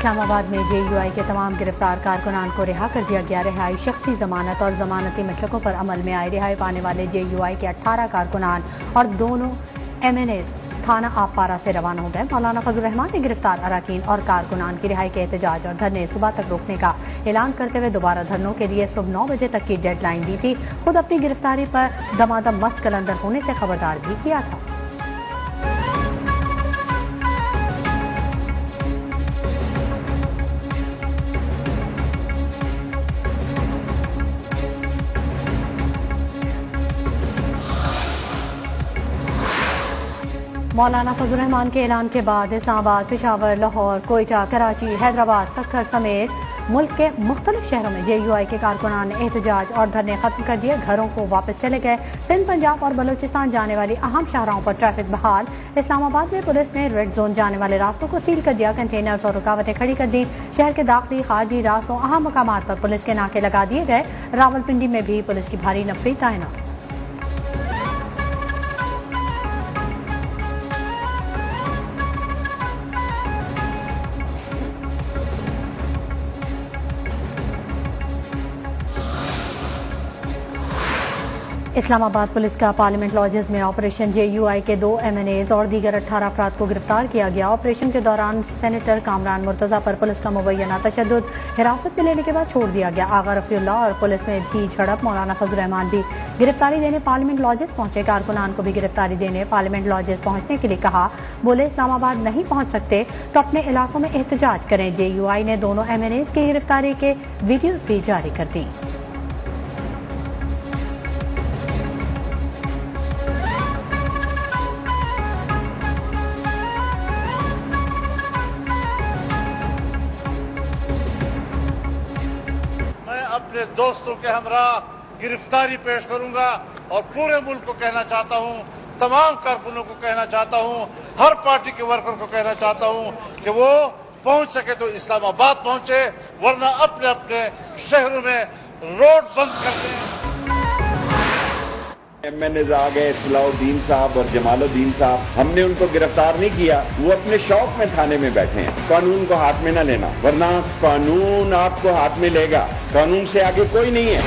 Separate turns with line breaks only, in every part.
इस्लामाबाद में JUI के तमाम गिरफ्तार कारकुनान को रिहा कर दिया गया। रिहाई शख्सी जमानत और जमानती मशकों पर अमल में आए। रिहाई पाने वाले JUI के 18 कारकुनान और दोनों MNAs थाना आपपारा से रवाना हो गए। मौलाना फजल रहमान ने गिरफ्तार अरकान और कारकुनान की रिहाई के एहतजाज और धरने सुबह तक रोकने का ऐलान करते हुए दोबारा धरनों के लिए सुबह 9 बजे तक की डेडलाइन दी थी। खुद अपनी गिरफ्तारी पर दमादम मस्त कलंदर होने से खबरदार भी किया था। मौलाना फजल रहमान के ऐलान के बाद इस्लामाबाद, पेशावर, लाहौर, कोयटा, कराची, हैदराबाद, सक्खर समेत मुल्क के मुख्तलिफ शहरों में JUI के कारकुनान ने एहतजाज और धरने खत्म कर दिए। घरों को वापस चले गए। सिंध, पंजाब और बलूचिस्तान जाने वाली अहम शाहराहों पर ट्रैफिक बहाल। इस्लामाबाद में पुलिस ने रेड जोन जाने वाले रास्तों को सील कर दिया। कंटेनर्स और रुकावटें खड़ी कर दी। शहर के दाखिली खारजी रास्तों अहम मकामात पर पुलिस के नाके लगा दिए गए। रावलपिंडी में भी पुलिस की भारी नफरी तैनात। इस्लामाबाद पुलिस का पार्लियामेंट लॉजेस में ऑपरेशन JUI के 2 MNAs और दीगर 18 अफराद को गिरफ्तार किया गया। ऑपरेशन के दौरान सेनेटर कामरान मुर्तजा पर पुलिस का मुबैना तशद्दुद हिरासत में लेने के बाद छोड़ दिया गया। आगा रफीउल्लाह और पुलिस में भी झड़प। मौलाना फजल रहमान भी गिरफ्तारी देने पार्लियामेंट लॉजेस पहुंचे। कारकुनान को भी गिरफ्तारी देने पार्लियामेंट लॉजेस पहुंचने के लिए कहा। बोले इस्लामाबाद नहीं पहुंच सकते तो अपने इलाकों में एहतजाज करें। JUI ने दोनों MNAs की गिरफ्तारी के वीडियोज भी जारी कर दी।
अपने दोस्तों के हमरा गिरफ्तारी पेश करूंगा और पूरे मुल्क को कहना चाहता हूं, तमाम कारकुनों को कहना चाहता हूं, हर पार्टी के वर्कर को कहना चाहता हूं कि वो पहुंच सके तो इस्लामाबाद पहुंचे, वरना अपने अपने शहरों में रोड बंद कर दें।
MNAs आ गए, सलाउद्दीन साहब और जमालुद्दीन साहब, हमने उनको गिरफ्तार नहीं किया। वो अपने शौक में थाने में बैठे हैं। कानून को हाथ में न लेना, वरना कानून आपको हाथ में लेगा। कानून से आगे कोई नहीं है।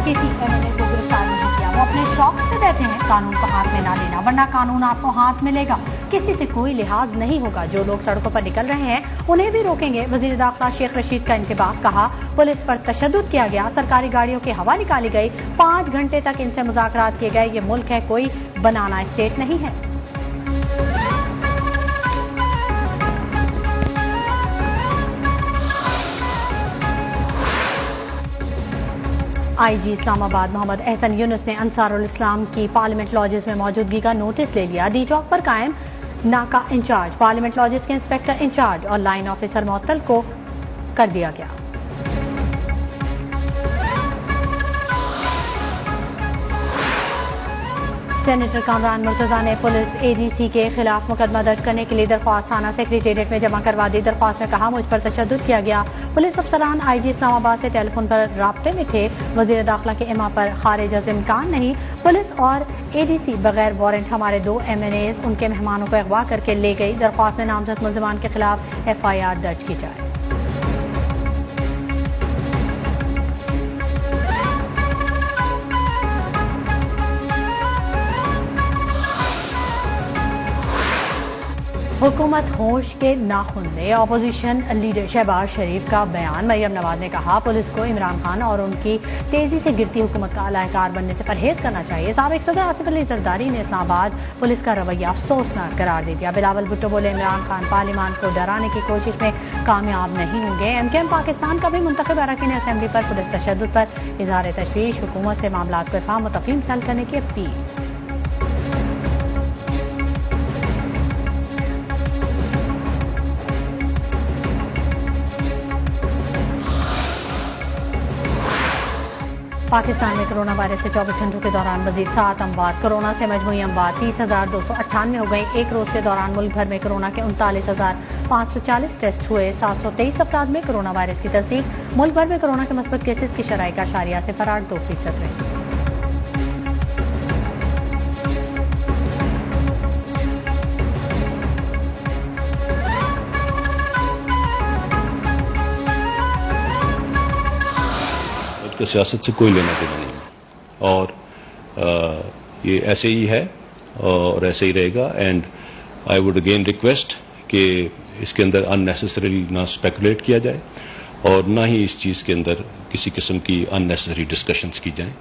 किसी MNA को गिरफ्तार नहीं किया, वो अपने शौक से बैठे हैं। कानून को हाथ में ना लेना, वरना कानून आपको हाथ में लेगा। किसी से कोई लिहाज नहीं होगा। जो लोग सड़कों पर निकल रहे हैं उन्हें भी रोकेंगे। वजीर दाखिला शेख रशीद का इंतबाह। कहा पुलिस पर तशद्दुद किया गया। सरकारी गाड़ियों की हवा निकाली गई। 5 घंटे तक इनसे मुज़ाकरात किए गए। ये मुल्क है, कोई बनाना स्टेट नहीं है। IG इस्लामाबाद मोहम्मद एहसन यूनुस ने अंसारुल इस्लाम की पार्लियामेंट लॉजेस में मौजूदगी का नोटिस ले लिया। डी चौक पर कायम नाका इंचार्ज, पार्लियामेंट लॉजेस के इंस्पेक्टर इंचार्ज और लाइन ऑफिसर मुअत्तल को कर दिया गया। सेनेटर कामरान मुर्तजा ने पुलिस ADC के खिलाफ मुकदमा दर्ज करने के लिए दरख्वास्त थाना सेक्रेटेरिएट में जमा करवा दी। दरख्वास्त में कहा मुझ पर तशद्दुद किया गया। पुलिस अफसरान IG इस्लामाबाद से टेलीफोन पर राब्ते में थे। वजीर दाखिला के इमा पर खारिज अज़ इम्कान नहीं। पुलिस और ADC बगैर वारंट हमारे 2 MNAs उनके मेहमानों को अगवा करके ले गई। दरख्वास्त में नामजद मुल्ज़िमान के खिलाफ FIR दर्ज की जाए। हुकूमत होश के नाखून में। अपोजिशन लीडर शहबाज शरीफ का बयान। मरियम नवाज ने कहा पुलिस को इमरान खान और उनकी तेजी से गिरती हुकूमत का अलाहकार बनने से परहेज करना चाहिए। साबिक सदर आसिफ अली जरदारी ने इस्लामाबाद पुलिस का रवैया अफसोसनाक करार दे दिया। बिलावल भुट्टो बोले इमरान खान पार्लियामान को डराने की कोशिश में कामयाब नहीं होंगे। MKM पाकिस्तान का भी मुंतखब अरकान असेंबली पर पुलिस तशद्दुद पर इजहार तशवीश। हुकूमत से मामलात को इफ़ाम व तफ़हीम से हल करने की अपील। पाकिस्तान में कोरोना वायरस से 24 घंटों के दौरान मजीद 7 अमवात। कोरोना से मजमूई अमवात 30,298 हो गई। एक रोज के दौरान मुल्क भर में कोरोना के 39,540 टेस्ट हुए। 723 अफराद में कोरोना वायरस की तस्दीक। मुल्क भर में कोरोना के मुस्बत केसेस की शरह का 0.8% रही।
उसका सियासत से कोई लेना देना नहीं है और ये ऐसे ही है और ऐसे ही रहेगा। And I would again request कि इसके अंदर अननेसेसरी ना स्पेकुलेट किया जाए और ना ही इस चीज़ के अंदर किसी किस्म की अननेसेसरी डिस्कशंस की जाएं।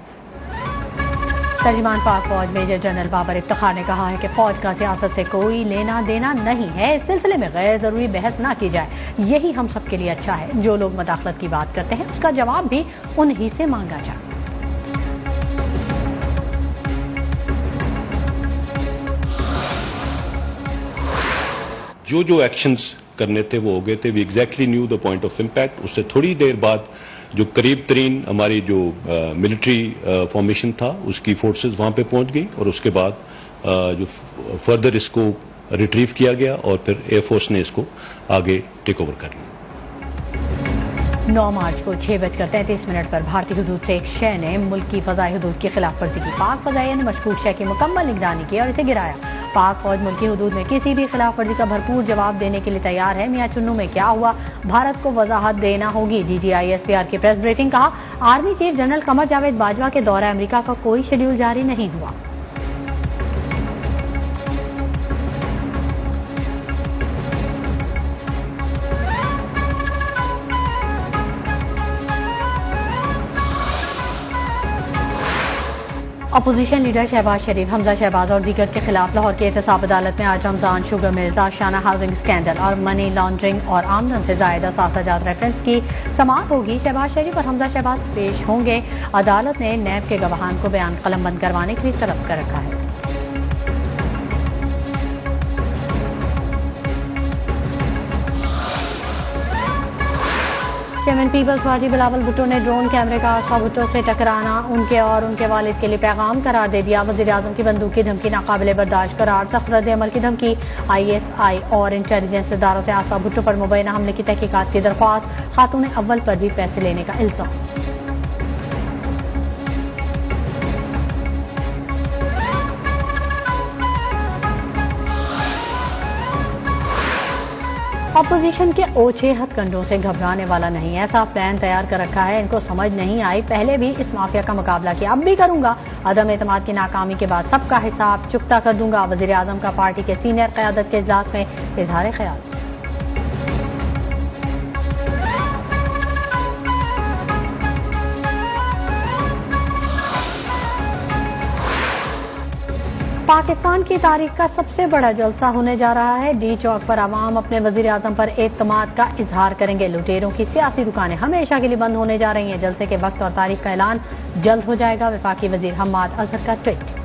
तर्जुमान पाक फौज मेजर जनरल बाबर इफ्तिखार ने कहा है कि फौज का सियासत से कोई लेना देना नहीं है, इस सिलसिले में गैर जरूरी बहस ना की जाए, यही हम सब के लिए अच्छा है। जो लोग मदाखलत की बात करते हैं उसका जवाब भी उन्हीं से मांगा जाए।
जो एक्शंस करने थे वो हो गए थे। We exactly knew the point of impact. उससे थोड़ी देर बाद जो करीब तरीन हमारी जो मिलिट्री फॉर्मेशन था उसकी फोर्सेस वहां पे पहुंच गई और उसके बाद जो फर्दर इसको रिट्रीव किया गया और फिर एयरफोर्स ने इसको आगे टेक ओवर कर लिया।
9 मार्च को 6:33 पर भारतीय हदूद से एक शय ने मुल्क की फजाई हदूद की खिलाफ वर्जी की। पाक फजाइया ने मशकूक शय की मुकम्मल निगरानी की और इसे गिराया। पाक फौज मुल्क की हदूद में किसी भी खिलाफ वर्जी का भरपूर जवाब देने के लिए तैयार है। मियां चुन्नू में क्या हुआ, भारत को वजाहत देना होगी। DGISPR की प्रेस ब्रीफिंग। कहा, army chief general Qamar Javed Bajwa के दौरे अमेरिका का कोई शेड्यूल जारी नहीं हुआ। अपोजिशन लीडर शहबाज शरीफ, हमजा शहबाज और दीगर के खिलाफ लाहौर की एहतसाब अदालत में आज रमजान, शुगर मिल्स, आशियाना हाउसिंग स्कैंडल और मनी लॉन्ड्रिंग और आमदन से जायदा साजात रेफरेंस की समाअत होगी। शहबाज शरीफ और हमजा शहबाज पेश होंगे। अदालत ने नैब के गवाहान को बयान कलमबंद करवाने के लिए तलब कर रखा है। Chairman peoples party Bilawal Bhutto ने ड्रोन कैमरे का आसफा भुट्टो से टकराना उनके और उनके वालिद के लिए पैगाम करार दे दिया। वज़ीर आज़म की बंदूक की धमकी नाकाबिले बर्दाश्त करार, सख्त रद्द अमल की धमकी। ISI और इंटेलिजेंस इदारों से आसफा भुट्टो पर मुबैना हमले की तहकीकात की दरख्वास्त। खातून अव्वल पर भी पैसे लेने का इल्जाम। अपोजिशन के ओछे हथकंडों से घबराने वाला नहीं, ऐसा प्लान तैयार कर रखा है। इनको समझ नहीं आई, पहले भी इस माफिया का मुकाबला किया, अब भी करूंगा। अदम एतमाद की नाकामी के बाद सबका हिसाब चुकता कर दूंगा। वज़ीर आज़म का पार्टी के सीनियर क़यादत के इजलास में इजहार ख्याल। पाकिस्तान की तारीख का सबसे बड़ा जलसा होने जा रहा है। डी चौक पर आवाम अपने वजीर आजम पर एतमाद का इजहार करेंगे। लुटेरों की सियासी दुकानें हमेशा के लिए बंद होने जा रही हैं। जलसे के वक्त और तारीख का ऐलान जल्द हो जाएगा। वफाकी वजीर हम्माद अजहर का ट्वीट।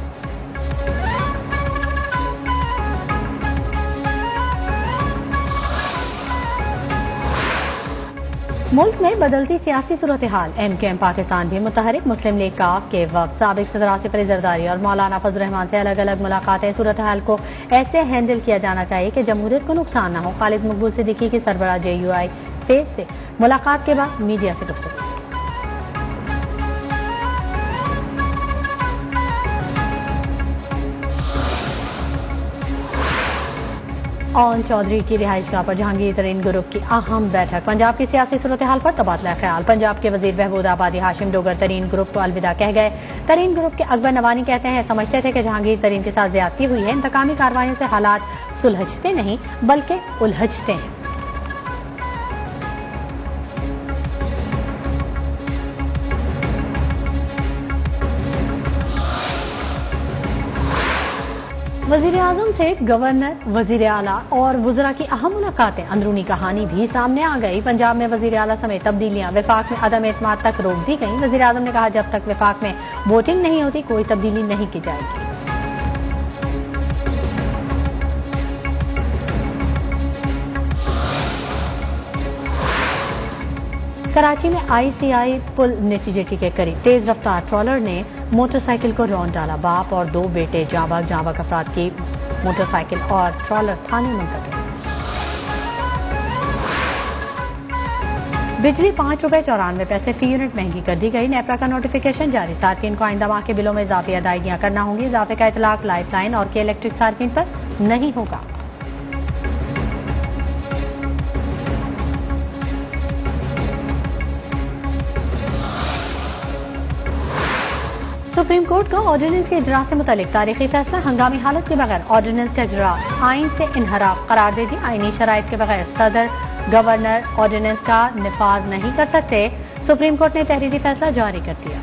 मुल्क में बदलती सियासी सूरत हाल, MKM पाकिस्तान भी मुतहरिक। मुस्लिम लीग काफ के वक्त साबिक सदर आसिफ अली जरदारी और मौलाना फजल रहमान से अलग अलग मुलाकातें। सूरत हाल को ऐसे हैंडल किया जाना चाहिए कि जमहूरियत को नुकसान न हो। खालिद मकबूल सिद्दीकी की सरबराह JUI फेज से मुलाकात के बाद मीडिया से गुफ्तगू। ऑन चौधरी की रिहाइशगाह पर जहांगीर तरीन ग्रुप की अहम बैठक। पंजाब की सियासी सूरत हाल पर तबादला ख्याल। पंजाब के वजीर बहबूद आबादी हाशिम डोगर तरीन ग्रुप को अलविदा कह गए। तरीन ग्रुप के अकबर नवानी कहते हैं, समझते थे कि जहांगीर तरीन के साथ ज्यादती हुई है। इंतकामी कार्रवाइयों से हालात सुलझते नहीं बल्कि उलझते हैं। वजीर आजम से गवर्नर, वजीर आला और वुज़रा की अहम मुलाकातें। अंदरूनी कहानी भी सामने आ गई। पंजाब में वजीर आला समेत तब्दीलियां, विफाक में अदम एतमाद तक रोक दी गई। वजीर आजम ने कहा, जब तक विफाक में वोटिंग नहीं होती कोई तब्दीली नहीं की जाएगी। कराची में ICI पुल नीची के करीब तेज रफ्तार ट्रॉलर ने मोटरसाइकिल को रौंद डाला। बाप और 2 बेटे जांबाग अफराद की मोटरसाइकिल और ट्रॉलर थाने मुंतकिल। बिजली ₹5.94 फी यूनिट महंगी कर दी गई। नेपरा का नोटिफिकेशन जारी। सार्फिन को आइंदा माह के बिलों में इजाफी अदायगियां करना होंगी। इजाफे का इतलाक लाइफलाइन और के इलेक्ट्रिक सार्फिन पर नहीं होगा। सुप्रीम कोर्ट का ऑर्डिनेंस के इजरा से मुतालिक तारीखी फैसला। हंगामी हालत के बगैर ऑर्डिनेंस का इजरा आइन से इनहराफ करार दे दी। आईनी शराइत के बगैर सदर गवर्नर ऑर्डिनेंस का निफाज नहीं कर सकते। सुप्रीम कोर्ट ने तहरीरी फैसला जारी कर दिया।